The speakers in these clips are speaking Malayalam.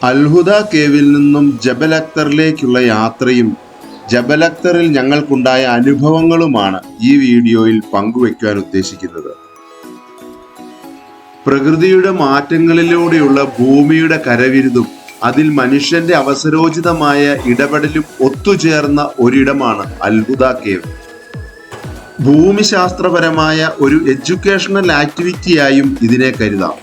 അൽഹുദ കേവിൽ നിന്നും ജബൽ അക്തറിലേക്കുള്ള യാത്രയും ജബൽ അക്തറിൽ ഞങ്ങൾക്കുണ്ടായ അനുഭവങ്ങളുമാണ് ഈ വീഡിയോയിൽ പങ്കുവയ്ക്കാൻ ഉദ്ദേശിക്കുന്നത്. പ്രകൃതിയുടെ മാറ്റങ്ങളിലൂടെയുള്ള ഭൂമിയുടെ കരവിരുതും അതിൽ മനുഷ്യന്റെ അവസരോചിതമായ ഇടപെടലും ഒത്തുചേർന്ന ഒരിടമാണ് അൽഹുദ കേവ്. ഭൂമിശാസ്ത്രപരമായ ഒരു എഡ്യൂക്കേഷണൽ ആക്ടിവിറ്റിയായും ഇതിനെ കരുതാം.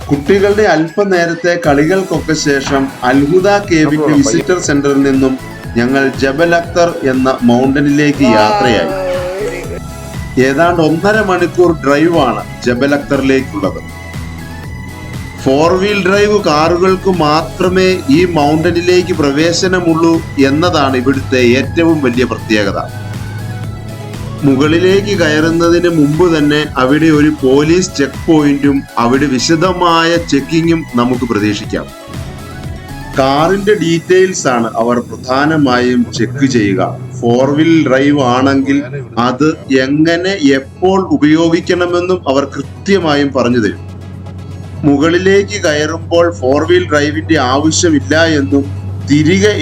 കുട്ടികളുടെ അല്പനേരത്തെ കളികൾക്കൊക്കെ ശേഷം അൽഹുദ കേവിന്റെ വിസിറ്റർ സെന്ററിൽ നിന്നും ഞങ്ങൾ ജബൽ അക്തർ എന്ന മൗണ്ടനിലേക്ക് യാത്രയായി. ഏതാണ്ട് 1.5 മണിക്കൂർ ഡ്രൈവാണ് ജബൽ അക്തറിലേക്കുള്ളത്. 4 വീൽ ഡ്രൈവ് കാറുകൾക്ക് മാത്രമേ ഈ മൗണ്ടനിലേക്ക് പ്രവേശനമുള്ളൂ എന്നതാണ് ഇവിടുത്തെ ഏറ്റവും വലിയ പ്രത്യേകത. മുകളിലേക്ക് കയറുന്നതിന് മുമ്പ് തന്നെ അവിടെ ഒരു പോലീസ് ചെക്ക് പോയിന്റും അവിടെ വിശദമായ ചെക്കിങ്ങും നമുക്ക് പ്രതീക്ഷിക്കാം. കാറിന്റെ ഡീറ്റെയിൽസ് ആണ് അവർ പ്രധാനമായും ചെക്ക് ചെയ്യുക. 4 വീൽ ഡ്രൈവ് ആണെങ്കിൽ അത് എങ്ങനെ എപ്പോൾ ഉപയോഗിക്കണമെന്നും അവർ കൃത്യമായും പറഞ്ഞു തരും. മുകളിലേക്ക് കയറുമ്പോൾ 4 വീൽ ഡ്രൈവിന്റെ ആവശ്യമില്ല എന്നും തിരികെ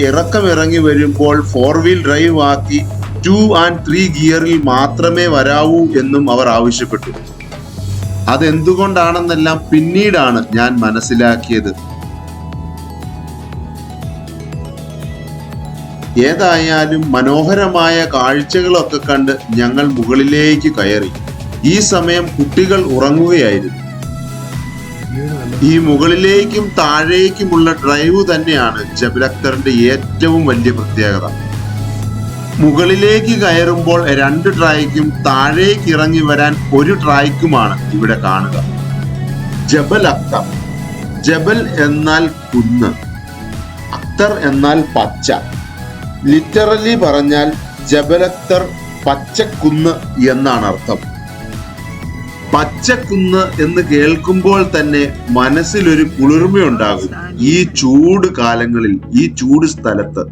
ഇറങ്ങി വരുമ്പോൾ 4 വീൽ ഡ്രൈവ് ആക്കി 2 and 3 ഗിയറിൽ മാത്രമേ വരാവൂ എന്നും അവർ ആവശ്യപ്പെട്ടു. അതെന്തുകൊണ്ടാണെന്നെല്ലാം പിന്നീടാണ് ഞാൻ മനസ്സിലാക്കിയത്. ഏതായാലും മനോഹരമായ കാഴ്ചകളൊക്കെ കണ്ട് ഞങ്ങൾ മുകളിലേക്ക് കയറി. ഈ സമയം കുട്ടികൾ ഉറങ്ങുകയായിരുന്നു. ഈ മുകളിലേക്കും താഴേക്കുമുള്ള ഡ്രൈവ് തന്നെയാണ് ജബൽ അക്തറിന്റെ ഏറ്റവും വലിയ പ്രത്യേകത. മുകളിലേക്ക് കയറുമ്പോൾ 2 ട്രായ്ക്കും താഴേക്ക് ഇറങ്ങി വരാൻ 1 ട്രായ്ക്കുമാണ് ഇവിടെ കാണുക. ജബൽ അക്തർ. ജബൽ എന്നാൽ കുന്ന്, അക്തർ എന്നാൽ പച്ച. ലിറ്ററലി പറഞ്ഞാൽ ജബൽ അക്തർ പച്ചക്കുന്ന് എന്നാണ് അർത്ഥം. പച്ചക്കുന്ന് എന്ന് കേൾക്കുമ്പോൾ തന്നെ മനസ്സിലൊരു കുളിർമയുണ്ടാകും. ഈ ചൂട് കാലങ്ങളിൽ, ഈ ചൂട് സ്ഥലത്ത്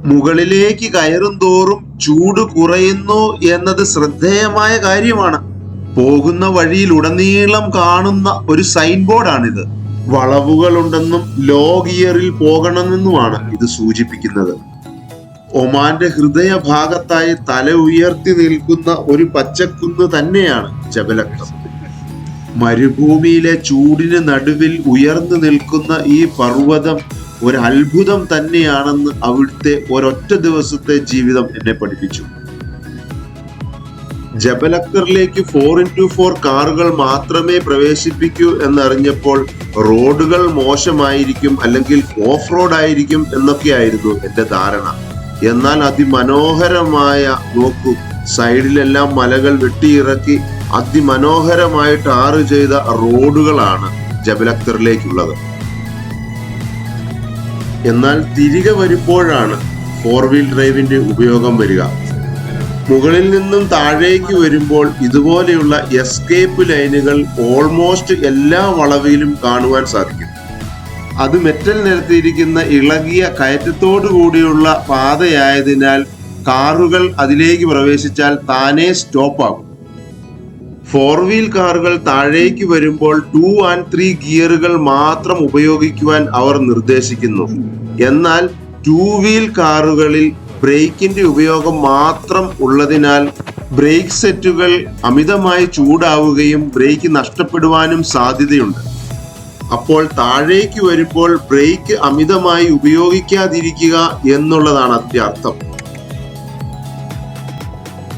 മുകളിലേക്ക് കയറും തോറും ചൂട് കുറയുന്നു എന്നത് ശ്രദ്ധേയമായ കാര്യമാണ്. പോകുന്ന വഴിയിൽ ഉടനീളം കാണുന്ന ഒരു സൈൻ ബോർഡാണിത്. വളവുകളുണ്ടെന്നും ലോ ഗിയറിൽ പോകണമെന്നുമാണ് ഇത് സൂചിപ്പിക്കുന്നത്. ഒമാന്റെ ഹൃദയഭാഗത്തായി തല ഉയർത്തി നിൽക്കുന്ന ഒരു പച്ചക്കുന്ന് തന്നെയാണ് ജബൽ അക്തർ. മരുഭൂമിയിലെ ചൂടിന് നടുവിൽ ഉയർന്നു നിൽക്കുന്ന ഈ പർവ്വതം ഒരു അത്ഭുതം തന്നെയാണെന്ന് അവിടുത്തെ ഒരൊറ്റ ദിവസത്തെ ജീവിതം എന്നെ പഠിപ്പിച്ചു. ജബൽ അക്തറിലേക്ക് 4x4 കാറുകൾ മാത്രമേ പ്രവേശിപ്പിക്കൂ എന്നറിഞ്ഞപ്പോൾ റോഡുകൾ മോശമായിരിക്കും അല്ലെങ്കിൽ ഓഫ് റോഡ് ആയിരിക്കും എന്നൊക്കെയായിരുന്നു എന്റെ ധാരണ. എന്നാൽ അതിമനോഹരമായ, നോക്കൂ, സൈഡിലെല്ലാം മലകൾ വെട്ടിയിറക്കി അതിമനോഹരമായി ടാർ ചെയ്ത റോഡുകളാണ് ജബൽ അക്തറിലേക്കുള്ളത്. എന്നാൽ തിരികെ വരുമ്പോഴാണ് 4 വീൽ ഡ്രൈവിന്റെ ഉപയോഗം വരിക. മുകളിൽ നിന്നും താഴേക്ക് വരുമ്പോൾ ഇതുപോലെയുള്ള എസ്കേപ്പ് ലൈനുകൾ ഓൾമോസ്റ്റ് എല്ലാ വളവിലും കാണുവാൻ സാധിക്കും. അത് മെറ്റൽ നിരത്തിയിരിക്കുന്ന ഇളകിയ കയറ്റത്തോടു കൂടിയുള്ള പാതയായതിനാൽ കാറുകൾ അതിലേക്ക് പ്രവേശിച്ചാൽ താനേ സ്റ്റോപ്പ് ആകും. 4 വീൽ കാറുകൾ താഴേക്ക് വരുമ്പോൾ 2 and 3 ഗിയറുകൾ മാത്രം ഉപയോഗിക്കുവാൻ അവർ നിർദ്ദേശിക്കുന്നു. എന്നാൽ 2 വീൽ കാറുകളിൽ ബ്രേക്കിന്റെ ഉപയോഗം മാത്രം ഉള്ളതിനാൽ ബ്രേക്ക് സെറ്റുകൾ അമിതമായി ചൂടാവുകയും ബ്രേക്ക് നഷ്ടപ്പെടുവാനും സാധ്യതയുണ്ട്. അപ്പോൾ താഴേക്ക് വരുമ്പോൾ ബ്രേക്ക് അമിതമായി ഉപയോഗിക്കാതിരിക്കുക എന്നുള്ളതാണ് അതിന്റെ അർത്ഥം.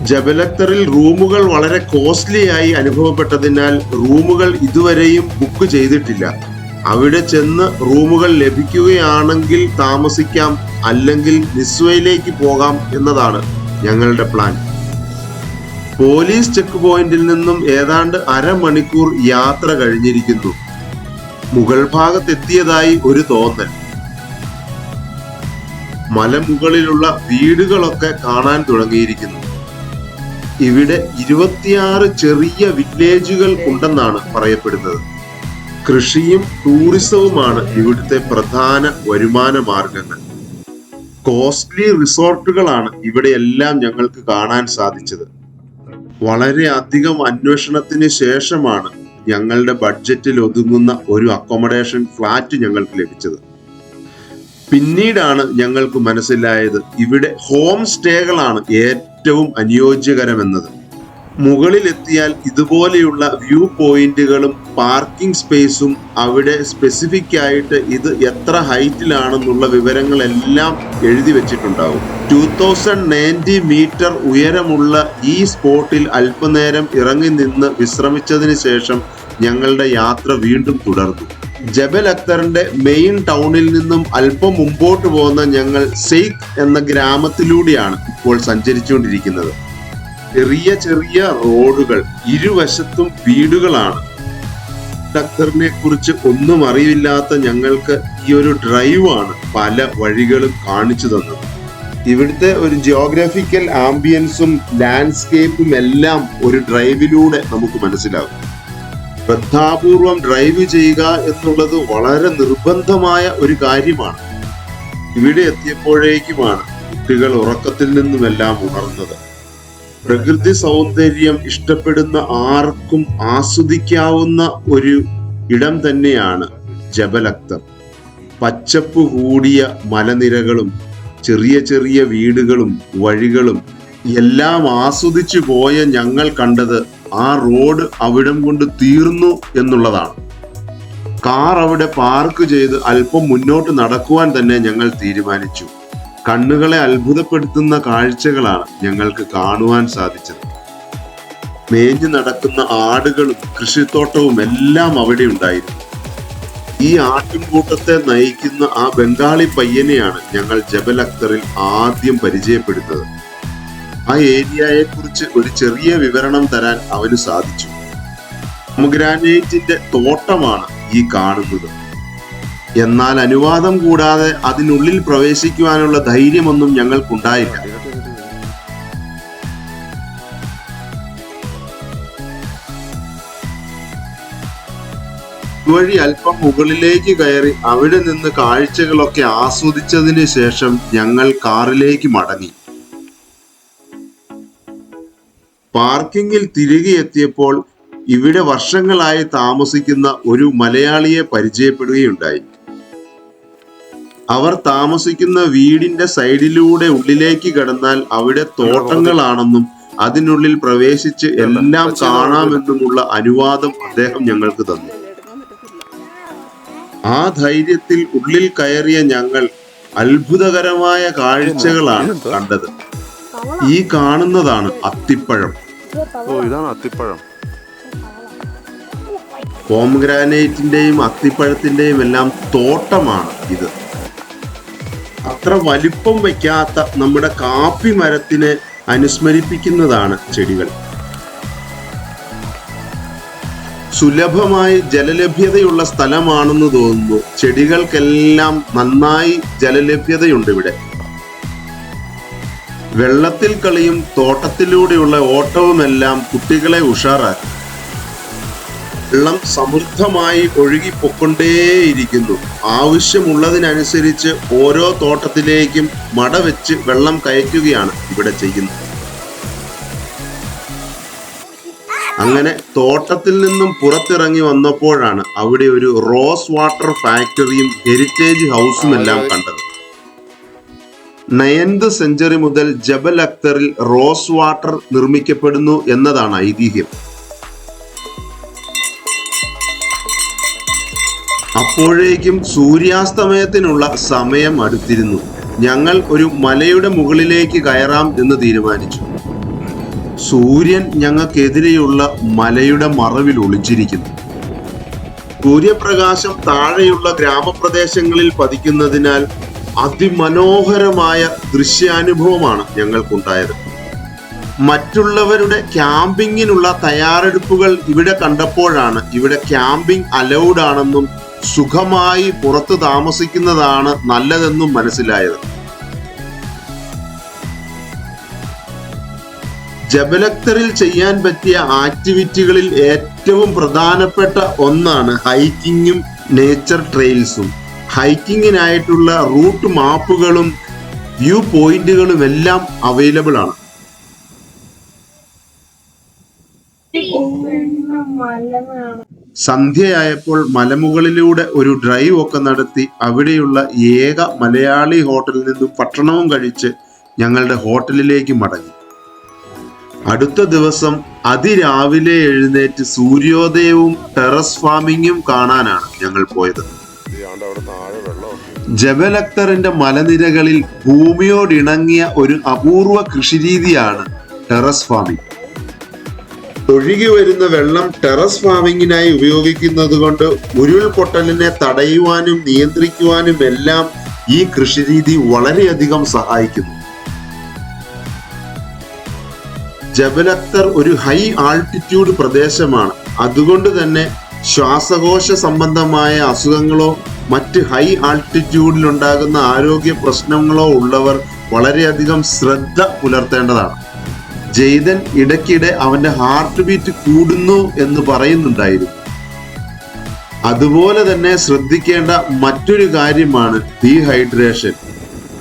ജബൽ അക്തറിൽ റൂമുകൾ വളരെ കോസ്റ്റ്ലി ആയി അനുഭവപ്പെട്ടതിനാൽ റൂമുകൾ ഇതുവരെയും ബുക്ക് ചെയ്തിട്ടില്ല. അവിടെ ചെന്ന് റൂമുകൾ ലഭിക്കുകയാണെങ്കിൽ താമസിക്കാം, അല്ലെങ്കിൽ നിസ്വയിലേക്ക് പോകാം എന്നതാണ് ഞങ്ങളുടെ പ്ലാൻ. പോലീസ് ചെക്ക് പോയിന്റിൽ നിന്നും ഏതാണ്ട് 1/2 മണിക്കൂർ യാത്ര കഴിഞ്ഞിരിക്കുന്നു. മുകൾ ഭാഗത്തെത്തിയതായി ഒരു തോന്നൽ. മലമുകളിലുള്ള വീടുകളൊക്കെ കാണാൻ തുടങ്ങിയിരിക്കുന്നു. ഇവിടെ 26 ചെറിയ വില്ലേജുകൾ ഉണ്ടെന്നാണ് പറയപ്പെടുന്നത്. കൃഷിയും ടൂറിസവുമാണ് ഇവിടുത്തെ പ്രധാന വരുമാന മാർഗങ്ങൾ. കോസ്റ്റ്ലി റിസോർട്ടുകളാണ് ഇവിടെയെല്ലാം ഞങ്ങൾക്ക് കാണാൻ സാധിച്ചത്. വളരെ അധികം അന്വേഷണത്തിന് ശേഷമാണ് ഞങ്ങളുടെ ബഡ്ജറ്റിൽ ഒതുങ്ങുന്ന ഒരു അക്കോമഡേഷൻ ഫ്ലാറ്റ് ഞങ്ങൾക്ക് ലഭിച്ചത്. പിന്നീടാണ് ഞങ്ങൾക്ക് മനസ്സിലായത് ഇവിടെ ഹോം സ്റ്റേകളാണ് ഏറ്റവും അനുയോജ്യകരമെന്നത്. മുകളിലെത്തിയാൽ ഇതുപോലെയുള്ള വ്യൂ പോയിന്റുകളും പാർക്കിംഗ് സ്പേസും അവിടെ സ്പെസിഫിക് ആയിട്ട് ഇത് എത്ര ഹൈറ്റിലാണെന്നുള്ള വിവരങ്ങളെല്ലാം എഴുതി വെച്ചിട്ടുണ്ടാവും. 2090 മീറ്റർ ഉയരമുള്ള ഈ സ്പോട്ടിൽ അല്പനേരം ഇറങ്ങി നിന്ന് വിശ്രമിച്ചതിന് ശേഷം ഞങ്ങളുടെ യാത്ര വീണ്ടും തുടർന്നു. ജബൽ അക്തറിന്റെ മെയിൻ ടൗണിൽ നിന്നും അല്പം മുമ്പോട്ട് പോകുന്ന ഞങ്ങൾ സെയ്ഖ് എന്ന ഗ്രാമത്തിലൂടെയാണ് ഇപ്പോൾ സഞ്ചരിച്ചുകൊണ്ടിരിക്കുന്നത്. ചെറിയ ചെറിയ റോഡുകൾ, ഇരുവശത്തും വീടുകളാണ്. അക്തറിനെ കുറിച്ച് ഒന്നും അറിയില്ലാത്ത ഞങ്ങൾക്ക് ഈ ഒരു ഡ്രൈവാണ് പല വഴികളും കാണിച്ചു തന്നത്. ഇവിടുത്തെ ഒരു ജിയോഗ്രാഫിക്കൽ ആംബിയൻസും ലാൻഡ്സ്കേപ്പും എല്ലാം ഒരു ഡ്രൈവിലൂടെ നമുക്ക് മനസ്സിലാകും. ശ്രദ്ധാപൂർവം ഡ്രൈവ് ചെയ്യുക എന്നുള്ളത് വളരെ നിർബന്ധമായ ഒരു കാര്യമാണ്. ഇവിടെ എത്തിയപ്പോഴേക്കുമാണ് കുട്ടികൾ ഉറക്കത്തിൽ നിന്നുമെല്ലാം ഉണർന്നത്. പ്രകൃതി സൗന്ദര്യം ഇഷ്ടപ്പെടുന്ന ആർക്കും ആസ്വദിക്കാവുന്ന ഒരു ഇടം തന്നെയാണ് ജബൽ അക്തർ. പച്ചപ്പ് കൂടിയ മലനിരകളും ചെറിയ ചെറിയ വീടുകളും വഴികളും എല്ലാം ആസ്വദിച്ചു പോയ ഞങ്ങൾ കണ്ടത് ആ റോഡ് അവിടം കൊണ്ട് തീർന്നു എന്നുള്ളതാണ്. കാർ അവിടെ പാർക്ക് ചെയ്ത് അല്പം മുന്നോട്ട് നടക്കുവാൻ തന്നെ ഞങ്ങൾ തീരുമാനിച്ചു. കണ്ണുകളെ അത്ഭുതപ്പെടുത്തുന്ന കാഴ്ചകളാണ് ഞങ്ങൾക്ക് കാണുവാൻ സാധിച്ചത്. മേഞ്ഞു നടക്കുന്ന ആടുകളും കൃഷിത്തോട്ടവും എല്ലാം അവിടെ ഉണ്ടായിരുന്നു. ഈ ആട്ടിൻകൂട്ടത്തെ നയിക്കുന്ന ആ ബംഗാളി പയ്യനെയാണ് ഞങ്ങൾ ജബൽ അക്തറിൽ ആദ്യം പരിചയപ്പെടുന്നത്. ആ ഏരിയയെ കുറിച്ച് ഒരു ചെറിയ വിവരണം തരാൻ അവന് സാധിച്ചു. പൊമഗ്രാനൈറ്റിന്റെ തോട്ടമാണ് ഈ കാണുന്നത്. എന്നാൽ അനുവാദം കൂടാതെ അതിനുള്ളിൽ പ്രവേശിക്കുവാനുള്ള ധൈര്യമൊന്നും ഞങ്ങൾക്കുണ്ടായില്ല. വഴി അല്പം മുകളിലേക്ക് കയറി അവിടെ നിന്ന് കാഴ്ചകളൊക്കെ ആസ്വദിച്ചതിന് ശേഷം ഞങ്ങൾ കാറിലേക്ക് മടങ്ങി. പാർക്കിങ്ങിൽ തിരികെ എത്തിയപ്പോൾ ഇവിടെ വർഷങ്ങളായി താമസിക്കുന്ന ഒരു മലയാളിയെ പരിചയപ്പെടുകയുണ്ടായി. അവർ താമസിക്കുന്ന വീടിന്റെ സൈഡിലൂടെ ഉള്ളിലേക്ക് കടന്നാൽ അവിടെ തോട്ടങ്ങളാണെന്നും അതിനുള്ളിൽ പ്രവേശിച്ച് എല്ലാം കാണാമെന്നുമുള്ള അനുവാദം അദ്ദേഹം ഞങ്ങൾക്ക് തന്നു. ആ ധൈര്യത്തിൽ ഉള്ളിൽ കയറിയ ഞങ്ങൾ അത്ഭുതകരമായ കാഴ്ചകളാണ് കണ്ടത്. ഈ കാണുന്നതാണ് അത്തിപ്പഴം. ഇതാണ് അത്തിപ്പഴം. പോംഗ്രാനൈറ്റിന്റെയും അത്തിപ്പഴത്തിന്റെയും എല്ലാം തോട്ടമാണ് ഇത്. അത്ര വലിപ്പം വയ്ക്കാത്ത നമ്മുടെ കാപ്പി മരത്തിനെ അനുസ്മരിപ്പിക്കുന്നതാണ് ചെടികൾ. സുലഭമായി ജലലഭ്യതയുള്ള സ്ഥലമാണെന്ന് തോന്നുന്നു. ചെടികൾക്കെല്ലാം നന്നായി ജലലഭ്യതയുണ്ട് ഇവിടെ. വെള്ളത്തിൽ കളിയും തോട്ടത്തിലൂടെയുള്ള ഓട്ടവുമെല്ലാം കുട്ടികളെ ഉഷാറാക്കി. വെള്ളം സമൃദ്ധമായി ഒഴുകിപ്പൊക്കൊണ്ടേയിരിക്കുന്നു. ആവശ്യമുള്ളതിനനുസരിച്ച് ഓരോ തോട്ടത്തിലേക്കും മടവെച്ച് വെള്ളം കയറ്റുകയാണ് ഇവിടെ ചെയ്യുന്നത്. അങ്ങനെ തോട്ടത്തിൽ നിന്നും പുറത്തിറങ്ങി വന്നപ്പോഴാണ് അവിടെ ഒരു റോസ് വാട്ടർ ഫാക്ടറിയും ഹെറിറ്റേജ് ഹൗസും എല്ലാം കണ്ടത്. 9th സെഞ്ചുറി മുതൽ ജബൽ അക്തറിൽ റോസ് വാട്ടർ നിർമ്മിക്കപ്പെടുന്നു എന്നതാണ് ഐതിഹ്യം. അപ്പോഴേക്കും സൂര്യാസ്തമയത്തിനുള്ള സമയം അടുത്തിരുന്നു. ഞങ്ങൾ ഒരു മലയുടെ മുകളിലേക്ക് കയറാം എന്ന് തീരുമാനിച്ചു. സൂര്യൻ ഞങ്ങൾക്കെതിരെയുള്ള മലയുടെ മറവിൽ ഒളിച്ചിരിക്കുന്നു. സൂര്യപ്രകാശം താഴെയുള്ള ഗ്രാമപ്രദേശങ്ങളിൽ പതിക്കുന്നതിനാൽ അതിമനോഹരമായ ദൃശ്യാനുഭവമാണ് ഞങ്ങൾക്കുണ്ടായത്. മറ്റുള്ളവരുടെ ക്യാമ്പിങ്ങിനുള്ള തയ്യാറെടുപ്പുകൾ ഇവിടെ കണ്ടപ്പോഴാണ് ഇവിടെ ക്യാമ്പിംഗ് അലൗഡ് ആണെന്നും സുഖമായി പുറത്ത് താമസിക്കുന്നതാണ് നല്ലതെന്നും മനസ്സിലായത്. ജബൽ അക്തറിൽ ചെയ്യാൻ പറ്റിയ ആക്ടിവിറ്റികളിൽ ഏറ്റവും പ്രധാനപ്പെട്ട ഒന്നാണ് ഹൈക്കിങ്ങും നേച്ചർ ട്രെയിൽസും. ഹൈക്കിങ്ങിനായിട്ടുള്ള റൂട്ട് മാപ്പുകളും വ്യൂ പോയിന്റുകളും എല്ലാം അവൈലബിൾ ആണ്. മലനാണ് സന്ധ്യയായപ്പോൾ മലമുകളിലൂടെ ഒരു ഡ്രൈവ് ഒക്കെ നടത്തി അവിടെയുള്ള ഏക മലയാളി ഹോട്ടലിൽ നിന്നും ഭക്ഷണവും കഴിച്ച് ഞങ്ങളുടെ ഹോട്ടലിലേക്ക് മടങ്ങി. അടുത്ത ദിവസം അതിരാവിലെ എഴുന്നേറ്റ് സൂര്യോദയവും ടെറസ് ഫാമിങ്ങും കാണാനാണ് ഞങ്ങൾ പോയത്. ജബൽ അക്തറിന്റെ മലനിരകളിൽ ഭൂമിയോടിണങ്ങിയ ഒരു അപൂർവ കൃഷിരീതിയാണ് ടെറസ് ഫാമിംഗ്. ഒഴുകി വരുന്ന വെള്ളം ടെറസ് ഫാമിങ്ങിനായി ഉപയോഗിക്കുന്നത് കൊണ്ട് ഉരുൾപൊട്ടലിനെ തടയുവാനും നിയന്ത്രിക്കുവാനും എല്ലാം ഈ കൃഷിരീതി വളരെയധികം സഹായിക്കുന്നു. ജബൽ അക്തർ ഒരു ഹൈ ആൾട്ടിറ്റ്യൂഡ് പ്രദേശമാണ്. അതുകൊണ്ട് തന്നെ ശ്വാസകോശ സംബന്ധമായ അസുഖങ്ങളോ മറ്റ് ഹൈ ആൾട്ടിറ്റ്യൂഡിൽ ഉണ്ടാകുന്ന ആരോഗ്യ പ്രശ്നങ്ങളോ ഉള്ളവർ വളരെയധികം ശ്രദ്ധ പുലർത്തേണ്ടതാണ്. ജെയ്തൻ ഇടയ്ക്കിടെ അവന്റെ ഹാർട്ട് ബീറ്റ് കൂടുന്നു എന്ന് പറയുന്നുണ്ടായിരുന്നു. അതുപോലെ തന്നെ ശ്രദ്ധിക്കേണ്ട മറ്റൊരു കാര്യമാണ് ഡീഹൈഡ്രേഷൻ.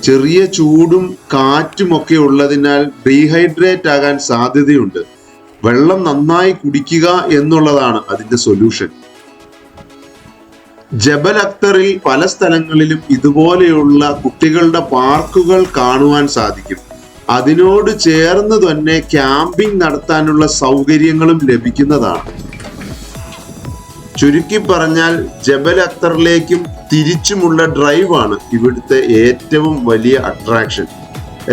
ചെറിയ ചൂടും കാറ്റുമൊക്കെ ഉള്ളതിനാൽ ഡീഹൈഡ്രേറ്റ് ആകാൻ സാധ്യതയുണ്ട്. വെള്ളം നന്നായി കുടിക്കുക എന്നുള്ളതാണ് അതിന്റെ സൊല്യൂഷൻ. ജബൽ അക്തറിൽ പല സ്ഥലങ്ങളിലും ഇതുപോലെയുള്ള കുട്ടികളുടെ പാർക്കുകൾ കാണുവാൻ സാധിക്കും. അതിനോട് ചേർന്ന് തന്നെ ക്യാമ്പിംഗ് നടത്താനുള്ള സൗകര്യങ്ങളും ലഭിക്കുന്നതാണ്. ചുരുക്കി പറഞ്ഞാൽ ജബൽ അക്തറിലേക്കും തിരിച്ചുമുള്ള ഡ്രൈവാണ് ഇവിടുത്തെ ഏറ്റവും വലിയ അട്രാക്ഷൻ.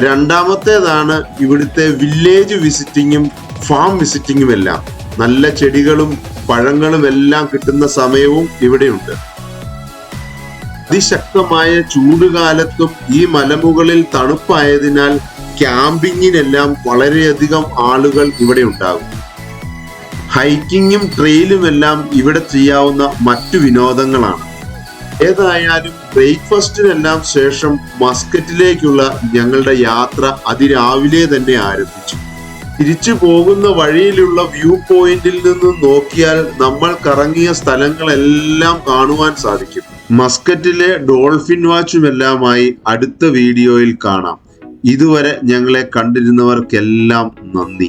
രണ്ടാമത്തേതാണ് ഇവിടുത്തെ വില്ലേജ് വിസിറ്റിങ്ങും ഫാം വിസിറ്റിങ്ങും എല്ലാം. നല്ല ചെടികളും പഴങ്ങളും എല്ലാം കിട്ടുന്ന സമയവും ഇവിടെയുണ്ട്. അതിശക്തമായ ചൂടുകാലത്തും ഈ മലമുകളിൽ തണുപ്പായതിനാൽ ക്യാമ്പിങ്ങിനെല്ലാം വളരെയധികം ആളുകൾ ഇവിടെ ഉണ്ടാകും. ഹൈക്കിങ്ങും ട്രെയിലും എല്ലാം ഇവിടെ ചെയ്യാവുന്ന മറ്റു വിനോദങ്ങളാണ്. ഏതായാലും ബ്രേക്ക്ഫാസ്റ്റിനെല്ലാം ശേഷം മസ്കറ്റിലേക്കുള്ള ഞങ്ങളുടെ യാത്ര അതിരാവിലെ തന്നെ ആരംഭിച്ചു. തിരിച്ചു പോകുന്ന വഴിയിലുള്ള വ്യൂ പോയിന്റിൽ നിന്ന് നോക്കിയാൽ നമ്മൾ കറങ്ങിയ സ്ഥലങ്ങളെല്ലാം കാണുവാൻ സാധിക്കും. മസ്കറ്റിലെ ഡോൾഫിൻ വാച്ചുമെല്ലാമായി അടുത്ത വീഡിയോയിൽ കാണാം. ഇതുവരെ ഞങ്ങളെ കണ്ടിരുന്നവർക്കെല്ലാം നന്ദി.